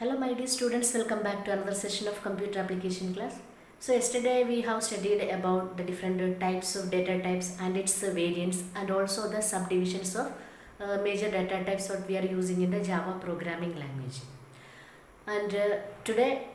Hello my dear students, welcome back to another session of computer application class. So yesterday we have studied about the different types of data types and its variants and also the subdivisions of major data types what we are using in the Java programming language. And today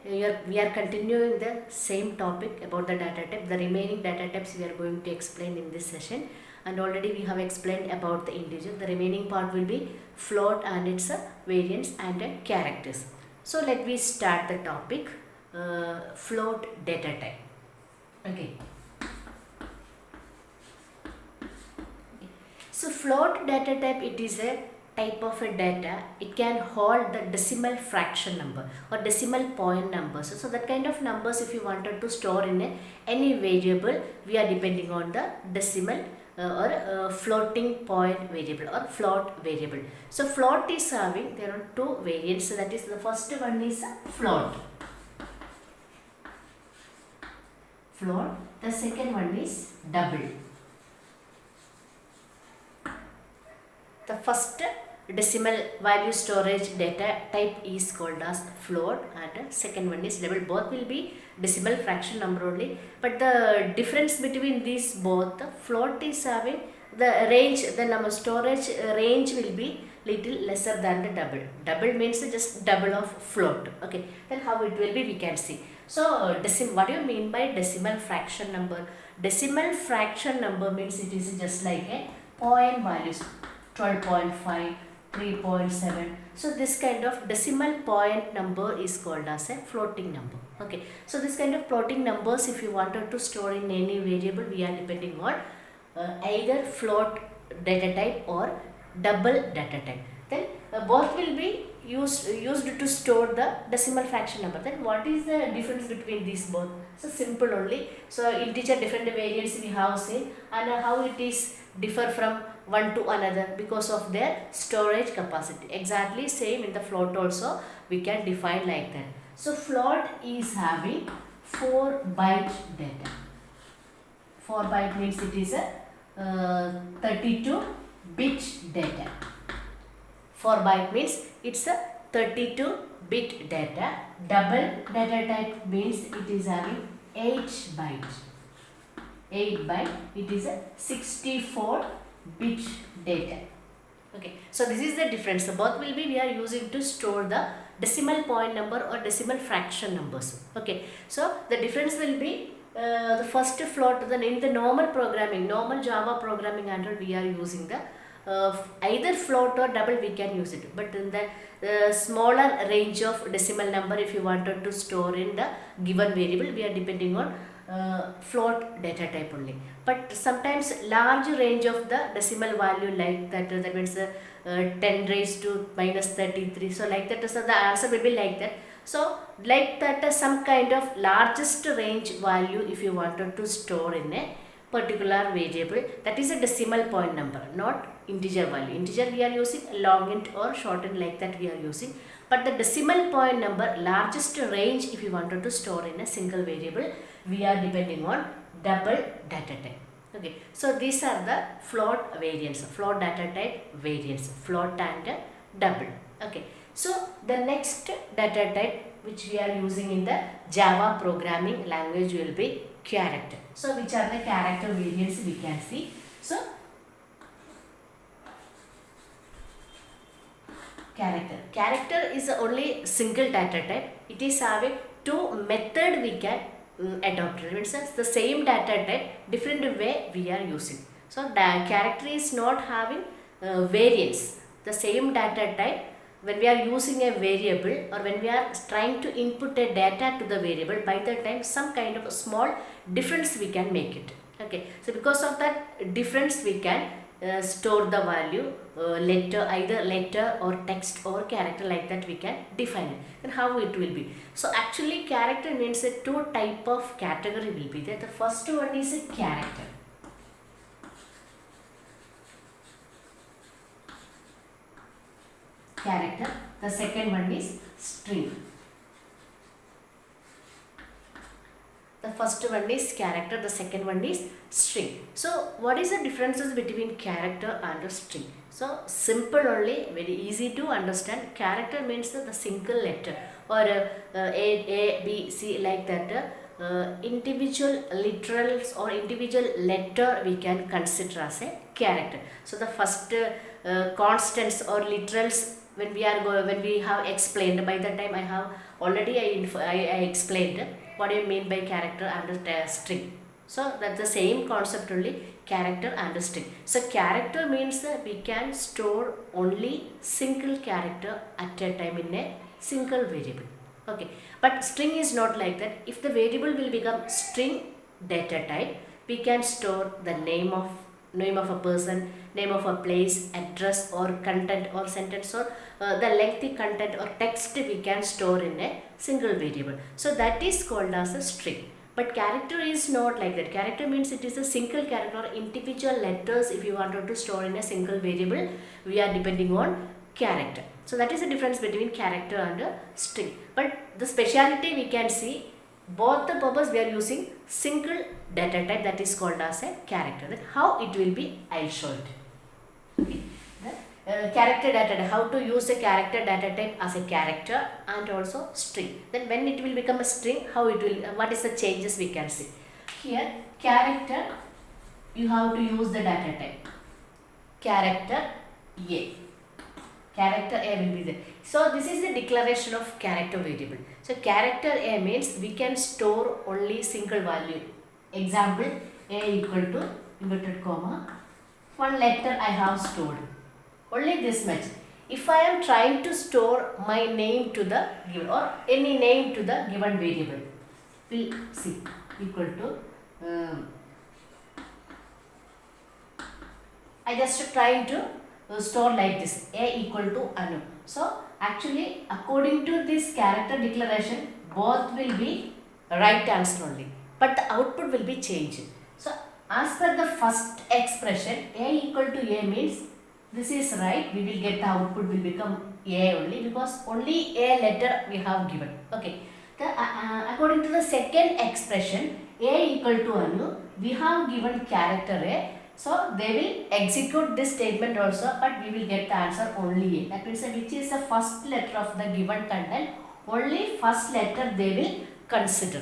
we are continuing the same topic about the data type. The remaining data types we are going to explain in this session, and already we have explained about the integer. The remaining part will be float and its variants and characters. So let me start the topic, float data type. Okay. So float data type, it is a type of a data. It can hold the decimal fraction number or decimal point numbers. So that kind of numbers, if you wanted to store in any variable, we are depending on the decimal or floating point variable or float variable. So float is having, there are two variants. So that is, the first one is float. Float. The second one is double. The first decimal value storage data type is called as float, and the second one is double. Both will be decimal fraction number only, but the difference between these both, the float is having the range, the number storage range will be little lesser than the double. Double means just double of float. Okay, then how it will be we can see. So what do you mean by decimal fraction number? Decimal fraction number means it is just like a point values, 12.5, 3.7. So this kind of decimal point number is called as a floating number. Okay, so this kind of floating numbers, if you wanted to store in any variable, we are depending on either float data type or double data type. Then both will be used to store the decimal fraction number. Then what is the difference between these both? So simple only. So integer different variants we have seen, and how it is differ from one to another because of their storage capacity. Exactly same in the float also we can define like that. So float is having 4-byte data. 4-byte means it is a 32-bit data. 4-byte means it's a 32-bit data. Double data type means it is having 8-byte. 8-byte, it is a 64-bit data. Okay, so this is the difference. So both will be we are using to store the decimal point number or decimal fraction numbers. Okay, so the difference will be the first float. Then in the normal programming, normal Java programming Android, we are using the either float or double we can use it, but in the smaller range of decimal number, if you wanted to store in the given variable, we are depending on float data type only. But sometimes large range of the decimal value like that, that means 10 raised to minus 33, so like that, so the answer will be like that. So like that, some kind of largest range value if you wanted to store in a particular variable, that is a decimal point number, not integer value. Integer we are using long int or short int, like that we are using, but the decimal point number, largest range if you wanted to store in a single variable, we are depending on double data type. Okay, so these are the float variants, float data type variants, float and double. Okay, so the next data type which we are using in the Java programming language will be character. So which are the character variants we can see. So character is only single data type. It is having two method we can adopt. It means the same data type, different way we are using. So character is not having variance. The same data type, when we are using a variable or when we are trying to input a data to the variable, by the time some kind of a small difference we can make it. Okay, so because of that difference we can store the value, letter, either letter or text or character, like that we can define it. Then how it will be? So actually character means that two type of category will be there. The first one is a character. Character. The second one is string. The first one is character, the second one is string. So what is the differences between character and a string? So simple only, very easy to understand. Character means the single letter or A, B, C, like that. Individual literals or individual letter we can consider as a character. So the first constants or literals when we have explained, by the time I have already I explained what do you mean by character and string. So that's the same concept only, character and string. So character means we can store only single character at a time in a single variable. Okay, but string is not like that. If the variable will become string data type, we can store the name of a person, name of a place, address or content or sentence, or the lengthy content or text we can store in a single variable. So that is called as a string. But character is not like that. Character means it is a single character or individual letters. If you wanted to store in a single variable, we are depending on character. So that is the difference between character and a string. But the speciality we can see, both the purpose we are using single data type, that is called as a character. Then how it will be, I'll show it. Okay. Character data type, how to use a character data type as a character and also string. Then when it will become a string, how it will, what is the changes we can see. Here character, you have to use the data type character A. Character A will be there. So this is the declaration of character variable. So character A means we can store only single value. Example, A equal to inverted comma, one letter I have stored, only this much. If I am trying to store my name to the given or any name to the given variable, we'll see equal to I just trying to store like this, A equal to Anu. So actually according to this character declaration, both will be right answer only, but the output will be changed. So as per the first expression, A equal to A means this is right, we will get the output will become A only, because only A letter we have given. Okay. According to the second expression, A equal to Anu, we have given character A. So they will execute this statement also, but we will get the answer only A. That means which is the first letter of the given content, only first letter they will consider,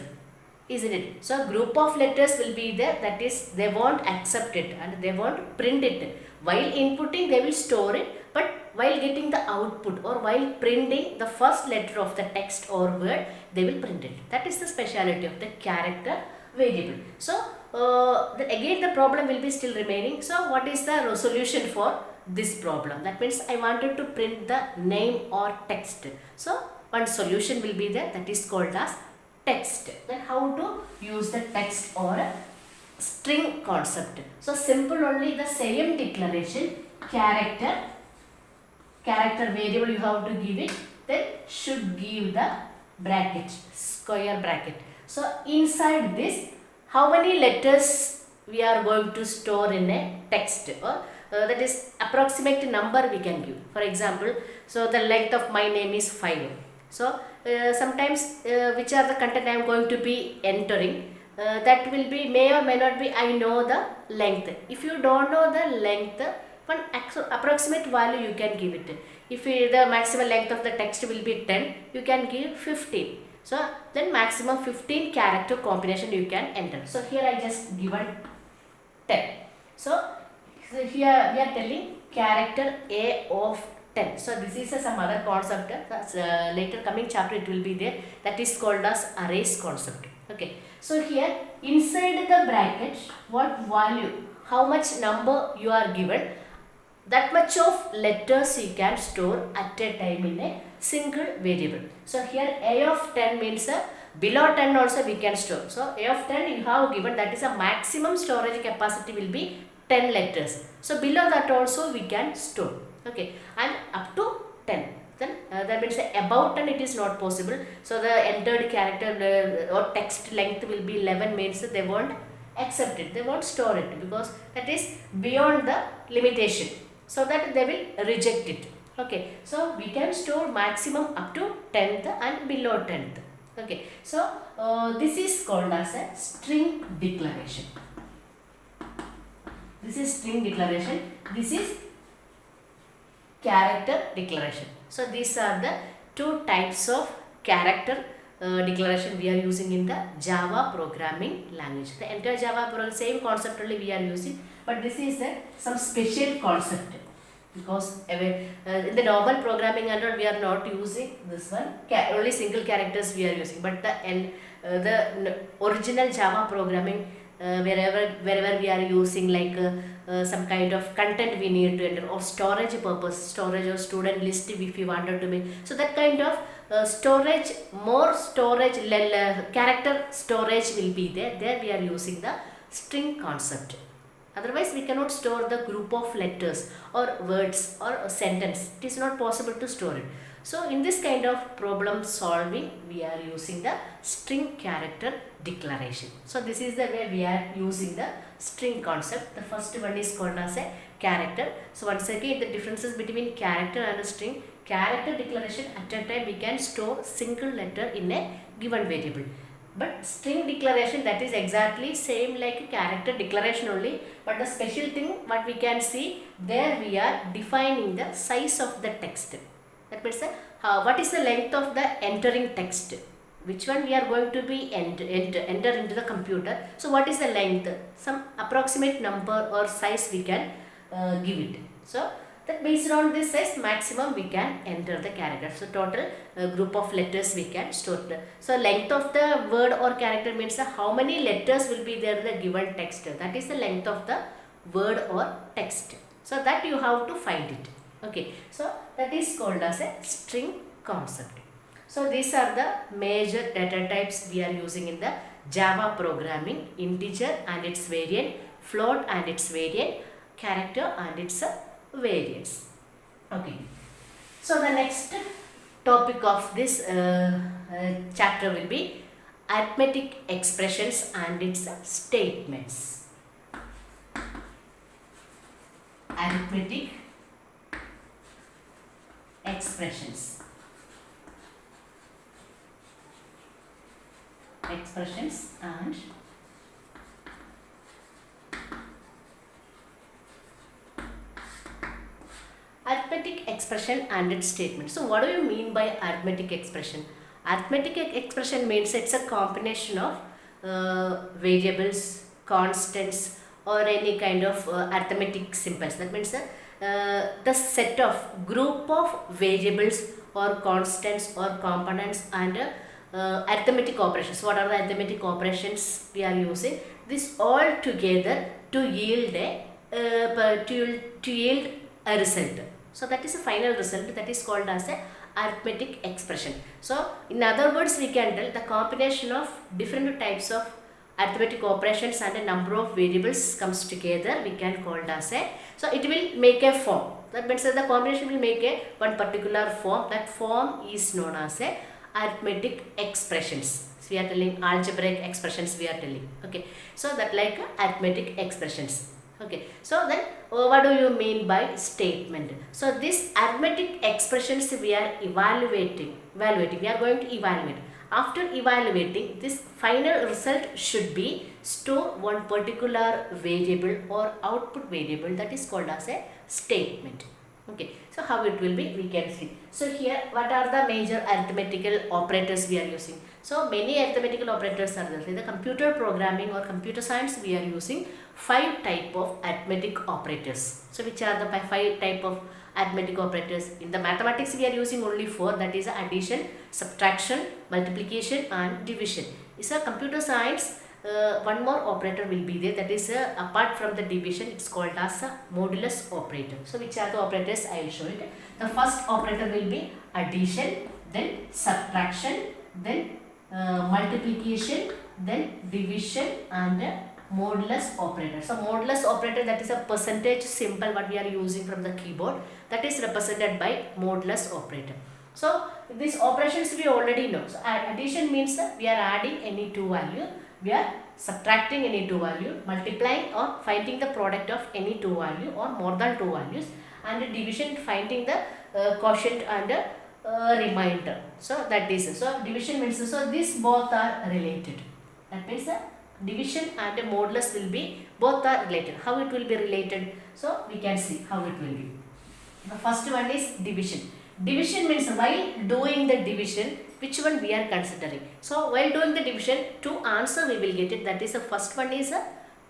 isn't it? So group of letters will be there, that is they won't accept it and they won't print it. While inputting they will store it, but while getting the output or while printing the first letter of the text or word, they will print it. That is the speciality of the character variable. So then again the problem will be still remaining. So what is the solution for this problem? That means I wanted to print the name or text. So one solution will be there, that is called as text. Then how to use the text or string concept? So simple only, the same declaration, character variable you have to give it, then should give the bracket, square bracket. So inside this, how many letters we are going to store in a text, or that is approximate number we can give. For example, so the length of my name is 5. So sometimes which are the content I am going to be entering, that will be may or may not be, I know the length. If you don't know the length, one approximate value you can give it. If the maximum length of the text will be 10, you can give 15. So then maximum 15 character combination you can enter. So here I just given 10. So here we are telling character A of 10. So this is some other concept. Later coming chapter it will be there. That is called as arrays concept. Okay. So here inside the bracket, what value, how much number you are given, that much of letters you can store at a time in a single variable. So here A of 10 means below 10 also we can store. So A of 10 you have given, that is a maximum storage capacity will be 10 letters. So below that also we can store. Okay, and up to 10. Then that means above 10 it is not possible. So the entered character or text length will be 11 means they won't accept it, they won't store it, because that is beyond the limitation. So that they will reject it. Okay, so we can store maximum up to 10th and below 10th. Okay, so this is called as a string declaration. This is string declaration. This is character declaration. So these are the two types of character declaration we are using in the Java programming language. The entire Java program, same concept only we are using, but this is some special concept, because in the normal programming and all we are not using this one, only single characters we are using, but the original Java programming, wherever we are using like some kind of content we need to enter, or storage purpose, storage or student list if you wanted to make, so that kind of storage, more storage, character storage will be there we are using the string concept. Otherwise we cannot store the group of letters or words or a sentence. It is not possible to store it. So in this kind of problem solving we are using the string character declaration. So this is the way we are using the string concept. The first one is called as a character. So once again, the differences between character and a string. Character declaration, at a time we can store single letter in a given variable. But string declaration, that is exactly same like character declaration only, but the special thing what we can see, there we are defining the size of the text. That means what is the length of the entering text, which one we are going to be enter into the computer. So what is the length, some approximate number or size we can give it. So that based on this size, maximum we can enter the character. So total group of letters we can store. So length of the word or character means how many letters will be there in the given text. That is the length of the word or text. So that you have to find it. Okay, so that is called as a string concept. So these are the major data types we are using in the Java programming: integer and its variant, float and its variant, character and its variants. Okay, so the next topic of this chapter will be arithmetic expressions and its statements. Arithmetic expressions. Expressions and arithmetic expression and its statement. So what do you mean by arithmetic expression? Arithmetic expression means it's a combination of variables, constants, or any kind of arithmetic symbols. That means the set of group of variables or constants or components and arithmetic operations. What are the arithmetic operations we are using? This all together to yield a result. So that is a final result, that is called as a arithmetic expression. So in other words, we can tell the combination of different types of arithmetic operations and a number of variables comes together, we can call it as a, so it will make a form. That means that the combination will make a one particular form. That form is known as a arithmetic expressions. So we are telling algebraic expressions we are telling. Okay, so that like arithmetic expressions. Okay, so then what do you mean by statement? So this arithmetic expressions we are evaluating, we are going to evaluate. After evaluating, this final result should be store one particular variable or output variable, that is called as a statement. Okay, so how it will be, we can see. So here, what are the major arithmetical operators we are using? So many arithmetical operators are there. In the computer programming or computer science, we are using 5 type of arithmetic operators. So which are the 5 type of arithmetic operators? In the mathematics, we are using only 4, that is addition, subtraction, multiplication and division. Is a computer science, one more operator will be there, that is apart from the division, it's called as a modulus operator. So which are the operators, I will show it. The first operator will be addition, then subtraction, then multiplication, then division and modulus operator. So modulus operator, that is a percentage symbol what we are using from the keyboard, that is represented by modulus operator. So these operations we already know. So addition means we are adding any two value, we are subtracting any two value, multiplying or finding the product of any two value or more than two values, and division finding the quotient and remainder. So that is, so division means, so these both are related. That means division and modulus will be, both are related. How it will be related? So we can see how it will be. The first one is division. Division means while doing the division, which one we are considering. So while doing the division, two answer we will get it. That is, the first one is a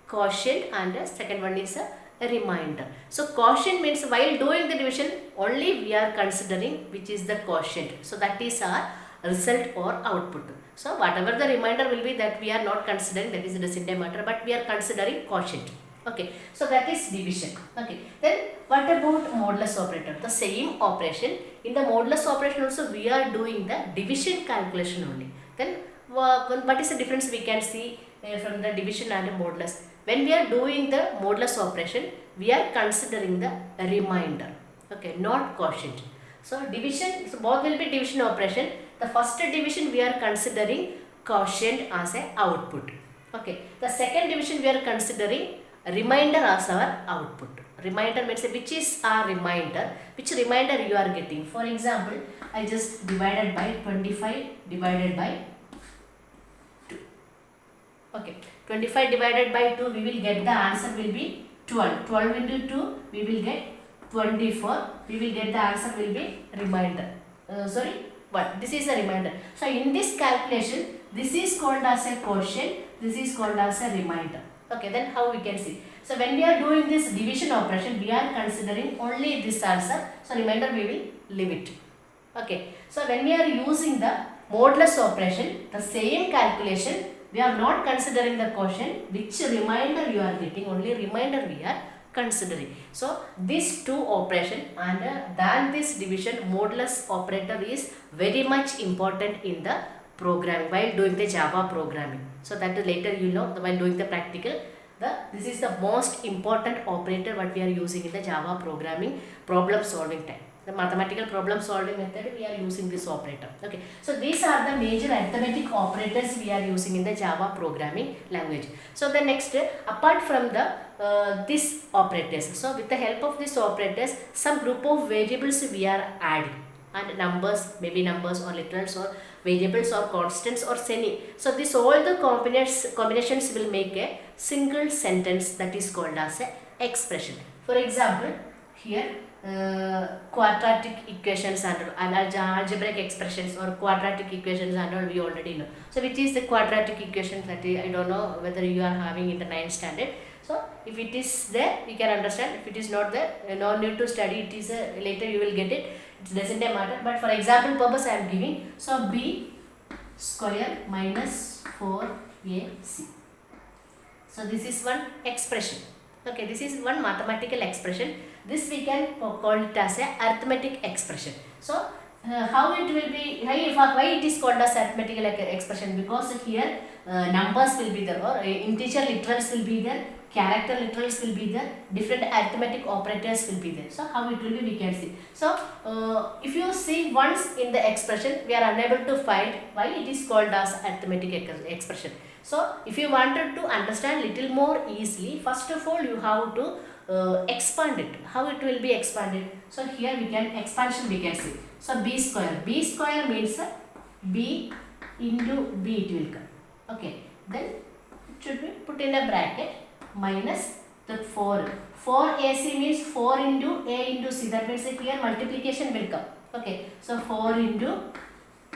quotient and the second one is a remainder. So quotient means while doing the division, only we are considering which is the quotient. So that is our result or output. So whatever the remainder will be, that we are not considering, that is the doesn't matter, but we are considering quotient. Okay, so that is division. Okay, then what about modulus operator? The same operation. In the modulus operation also we are doing the division calculation only. Then what is the difference we can see from the division and the modulus? When we are doing the modulus operation, we are considering the remainder. Okay, not quotient. So division, so both will be division operation. The first division we are considering quotient as a output. Okay, the second division we are considering remainder as our output. Remainder means which is our remainder, which remainder you are getting. For example, I just divided by 25 divided by 2. Okay, 25 divided by 2, we will get the answer will be 12. 12 into 2, we will get 24. We will get the answer will be remainder. What? This is a remainder. So in this calculation, this is called as a quotient, this is called as a remainder. Okay, then how we can see? So when we are doing this division operation, we are considering only this answer. So remainder we will leave it. Okay, so when we are using the modulus operation, the same calculation, we are not considering the quotient, which remainder you are getting, only remainder we are considering. So these two operation and than this division, modulus operator is very much important in the programming, while doing the Java programming. So that is later you know, while doing the practical, this is the most important operator what we are using in the Java programming problem solving time. The mathematical problem solving method, we are using this operator. Okay, so these are the major arithmetic operators we are using in the Java programming language. So the next, apart from the this operators, so with the help of these operators, some group of variables we are adding, and numbers, maybe numbers or literals or variables or constants or semi. So this all the combinations will make a single sentence, that is called as a expression. For example, here quadratic equations and algebraic expressions or quadratic equations and all we already know. So which is the quadratic equation, that is, I don't know whether you are having in the 9th standard. So if it is there, we can understand. If it is not there, no need to study. It is later you will get it. It doesn't matter. But for example purpose I am giving. So b square minus 4ac. So this is one expression. Okay, this is one mathematical expression. This we can call it as a arithmetic expression. So how it will be, why it is called as arithmetical expression? Because here numbers will be there, or integer literals will be there, character literals will be there, different arithmetic operators will be there. So how it will be, we can see. So if you see once in the expression, we are unable to find why it is called as arithmetic expression. So if you wanted to understand little more easily, first of all you have to expand it. How it will be expanded? So here we can expansion we can see. So b square. B square means b into b it will come. Okay. Then it should be put in a bracket minus the 4. 4ac means 4 into a into c. That means here multiplication will come. Okay. So 4 into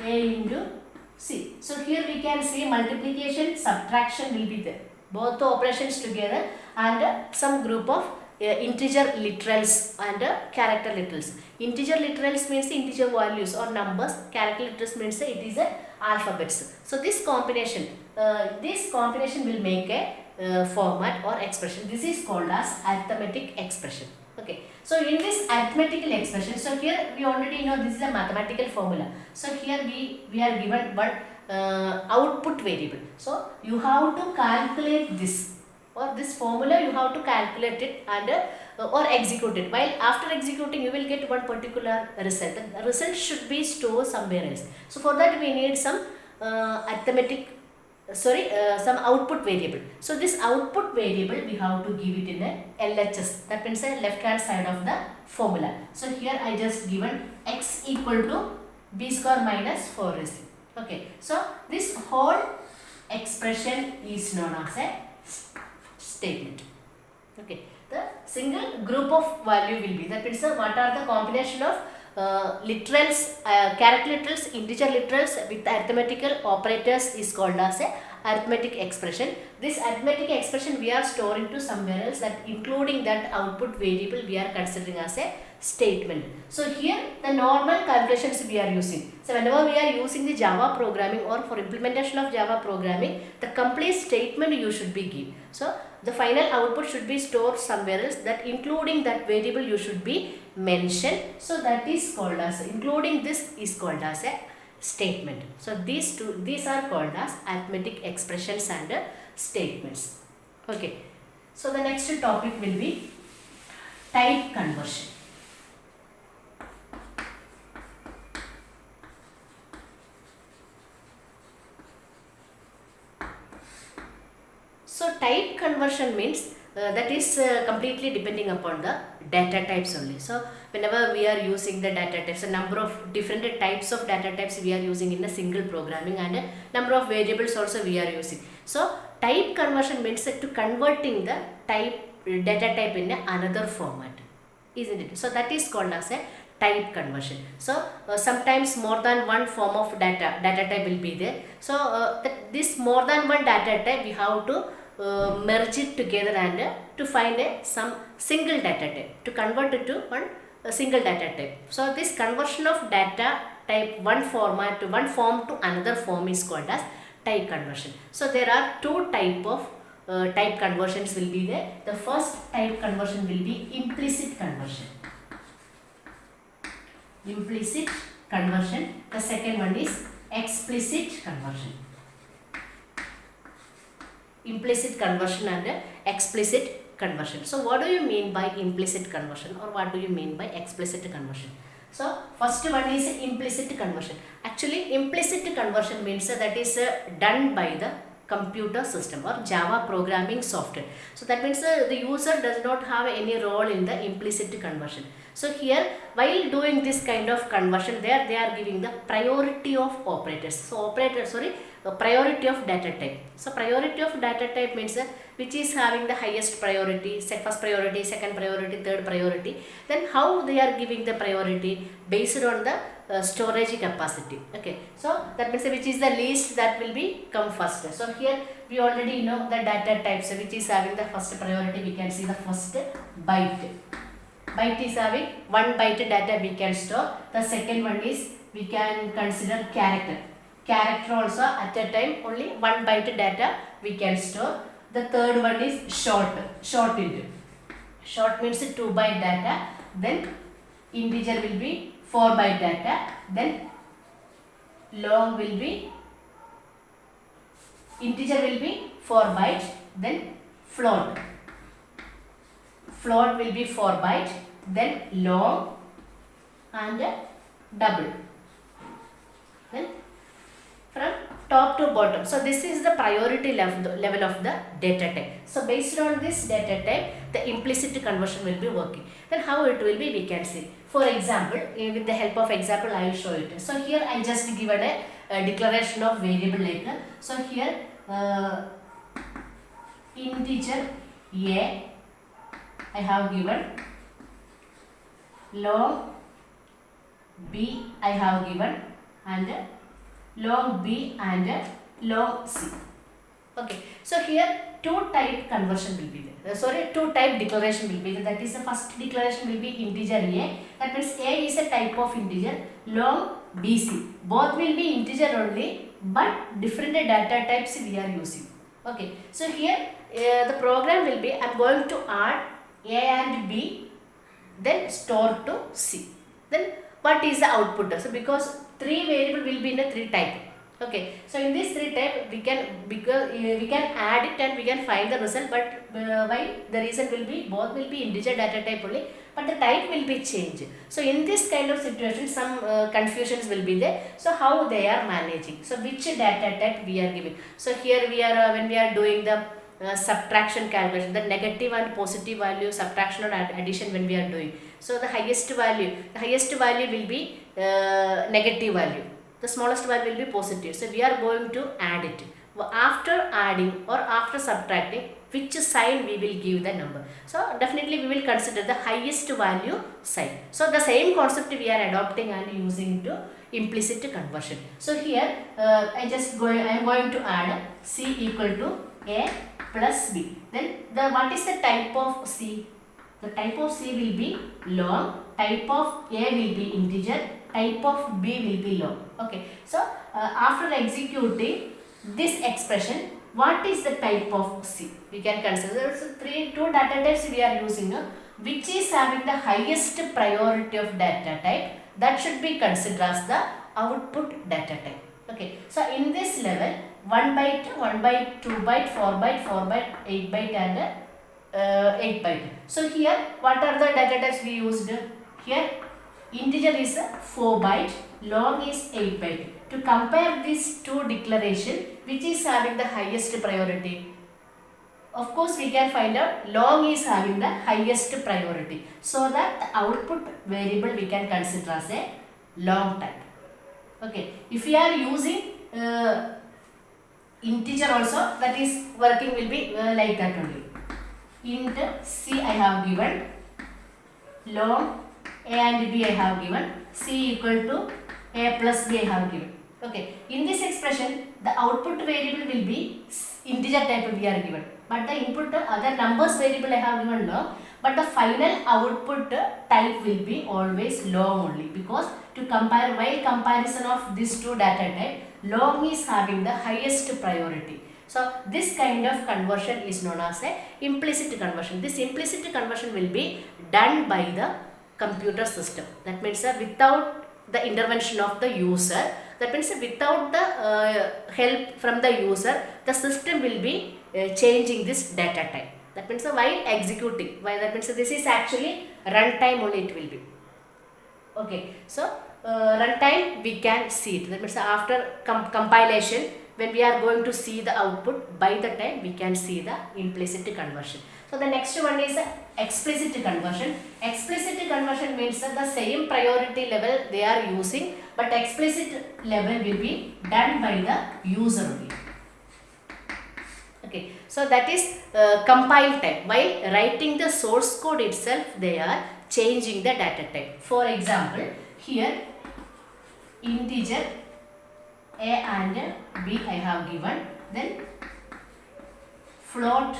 a into c. So here we can see multiplication, subtraction will be there. Both the operations together and some group of integer literals and character literals. Integer literals means integer values or numbers. Character literals means it is alphabets. So this combination will make a format or expression. This is called as arithmetic expression. Okay. So in this arithmetical expression, so here we already know this is a mathematical formula. So here we are given one output variable. So you have to calculate this, or this formula you have to calculate it and or execute it. While after executing you will get one particular result. The result should be stored somewhere else. So for that we need some some output variable. So this output variable we have to give it in a LHS, that means a left hand side of the formula. So here I just given x equal to b square minus 4ac. Okay, so this whole expression is known as a statement. Okay, the single group of value will be, that means what are the combination of literals, character literals, integer literals with arithmetical operators is called as a arithmetic expression. This arithmetic expression we are storing to somewhere else, that including that output variable we are considering as a statement. So here the normal calculations we are using. So whenever we are using the Java programming or for implementation of Java programming, the complete statement you should be give. So the final output should be stored somewhere else, that including that variable you should be mentioned. So that is called as, including this is called as a statement. So these are called as arithmetic expressions and statements. Okay, so the next topic will be type conversion. So type conversion means that is completely depending upon the data types only. So whenever we are using the data types, a number of different types of data types we are using in a single programming, and a number of variables also we are using. So type conversion means to converting the data type in another format, isn't it? So that is called as a type conversion. So sometimes more than one form of data type will be there. So this more than one data type we have to merge it together and to find some single data type, to convert it to a single data type. So this conversion of data type one form to another form is called as type conversion. So there are two type of type conversions will be there. The first type conversion will be implicit conversion. Implicit conversion. The second one is explicit conversion. Implicit conversion and explicit conversion. So what do you mean by implicit conversion, or what do you mean by explicit conversion? So first one is implicit conversion. Actually implicit conversion means that is done by the computer system or Java programming software. So that means the user does not have any role in the implicit conversion. So here while doing this kind of conversion, there they are giving the priority of operators. So priority of data type. So priority of data type means which is having the highest priority, first priority, second priority, third priority. Then how they are giving the priority based on the storage capacity. Okay, so that means which is the least, that will be come first. So here we already know the data types which is having the first priority. We can see the first byte. Byte is having 1 byte data we can store. The second one is we can consider character. Character also at a time only 1 byte data we can store. The third one is short int. Short means 2 byte data. Then integer will be 4 byte data. Then long will be, integer will be 4 byte. Then float. Float will be 4 byte. Then long and double. Then from top to bottom. So this is the priority level of the data type. So based on this data type, the implicit conversion will be working. Then how it will be, we can see. For example, with the help of example, I will show it. So here I just given a declaration of variable later. So here integer a I have given, long b I have given, and long b and long c. Okay, so here two type conversion will be there. Two type declaration will be there. That is the first declaration will be integer a. That means a is a type of integer. Long bc, both will be integer only, but different data types we are using. Okay, so here the program will be, I am going to add a and b, then store to c. Then what is the output? So because 3 variable will be in a 3 type. Okay, so in this 3 type we can add it and we can find the result, but why the reason will be both will be integer data type only, but the type will be changed. So in this kind of situation some confusions will be there. So how they are managing, so which data type we are giving. So here we are when we are doing the subtraction calculation, the negative and positive value subtraction or addition when we are doing. So the highest value will be negative value. The smallest value will be positive. So we are going to add it. After adding or after subtracting, which sign we will give the number. So definitely we will consider the highest value sign. So the same concept we are adopting and using to implicit conversion. So here I am going to add C equal to A plus B. Then what is the type of C? The type of C will be long, type of A will be integer, type of B will be long. Okay. So after executing this expression, what is the type of C? We can consider two data types we are using. Which is having the highest priority of data type, that should be considered as the output data type. Okay. So in this level, 1 byte, 1 byte, 2 byte, 4 byte, 4 byte, 8 byte and 8 byte. So here what are the data types we used? Here integer is 4 byte, long is 8 byte. To compare these two declaration, which is having the highest priority? Of course we can find out long is having the highest priority. So that the output variable we can consider as a long type. Okay. If we are using integer also, that is working will be like that only. Int C I have given, long A and B I have given, C equal to A plus B I have given. Okay. In this expression, the output variable will be integer type we are given, but the input other numbers variable I have given long, but the final output type will be always long only, because to compare, while comparison of these two data type, long is having the highest priority. So this kind of conversion is known as a implicit conversion. This implicit conversion will be done by the computer system. That means without the intervention of the user. That means without the help from the user, the system will be changing this data type. That means while executing, that means this is actually runtime only it will be. Okay, so runtime we can see it. That means after compilation, when we are going to see the output, by the time we can see the implicit conversion. So the next one is explicit conversion. Explicit conversion means that the same priority level they are using, but explicit level will be done by the user only. Okay, so that is compile type. While writing the source code itself, they are changing the data type. For example, here integer A and B I have given, then float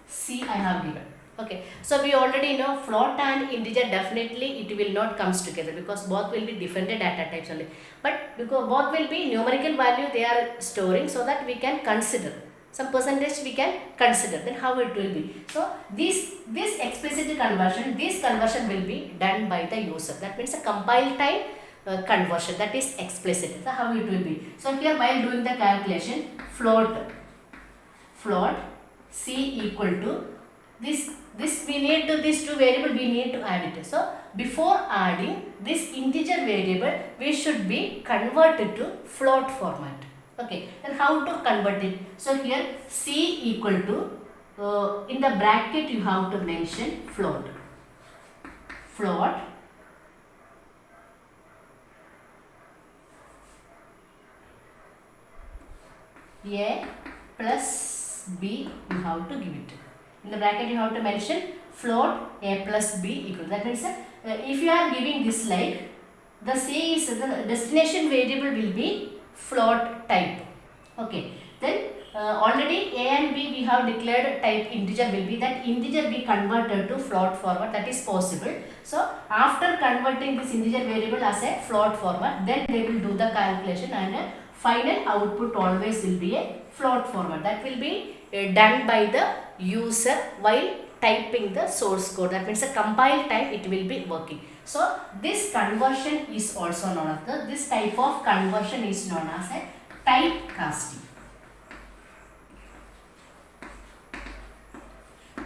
C I have given. Okay, so we already know float and integer definitely it will not comes together, because both will be different data types only. But because both will be numerical value they are storing, so that we can consider some percentage we can consider, then how it will be. So this explicit conversion, this conversion will be done by the user. That means a compile time conversion, that is explicit. So how it will be. So here while doing the calculation, float C equal to this we need to, these two variable we need to add it. So before adding this integer variable, we should be converted to float format. Okay, then how to convert it? So here C equal to in the bracket you have to mention float A plus B, you have to give it. In the bracket you have to mention float A plus B equal. That means if you are giving this like, the C is the destination variable will be float type. Okay, then already A and B we have declared type integer will be, that integer be converted to float format, that is possible. So after converting this integer variable as a float format, then they will do the calculation and final output always will be a float format. That will be done by the user while typing the source code. That means a compile time it will be working. So this conversion is also known as this type of conversion is known as a typecasting.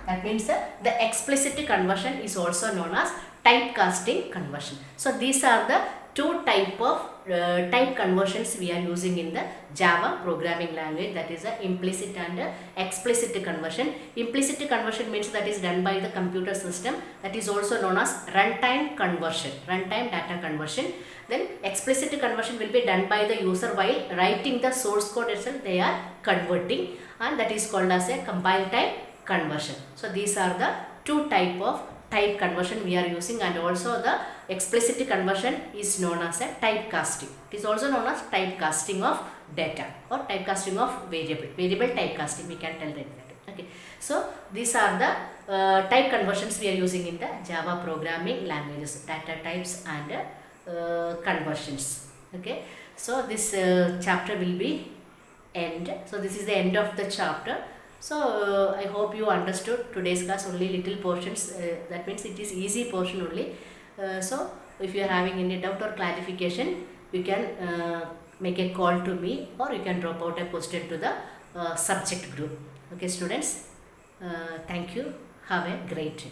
That means the explicit conversion is also known as typecasting conversion. So these are the two type conversions we are using in the Java programming language, that is a implicit and a explicit conversion. Implicit conversion means that is done by the computer system, that is also known as runtime conversion, runtime data conversion. Then explicit conversion will be done by the user while writing the source code itself, they are converting, and that is called as a compile time conversion. So these are the two type conversion we are using, and also the explicit conversion is known as a typecasting. It is also known as typecasting of data or typecasting of variable typecasting, we can tell like that. Okay, so these are the type conversions we are using in the Java programming languages, data types and conversions. Okay, so this chapter will be end. So this is the end of the chapter. So I hope you understood today's class, only little portions, that means it is easy portion only. So if you are having any doubt or clarification, you can make a call to me, or you can drop out a question to the subject group. Okay students, thank you, have a great day.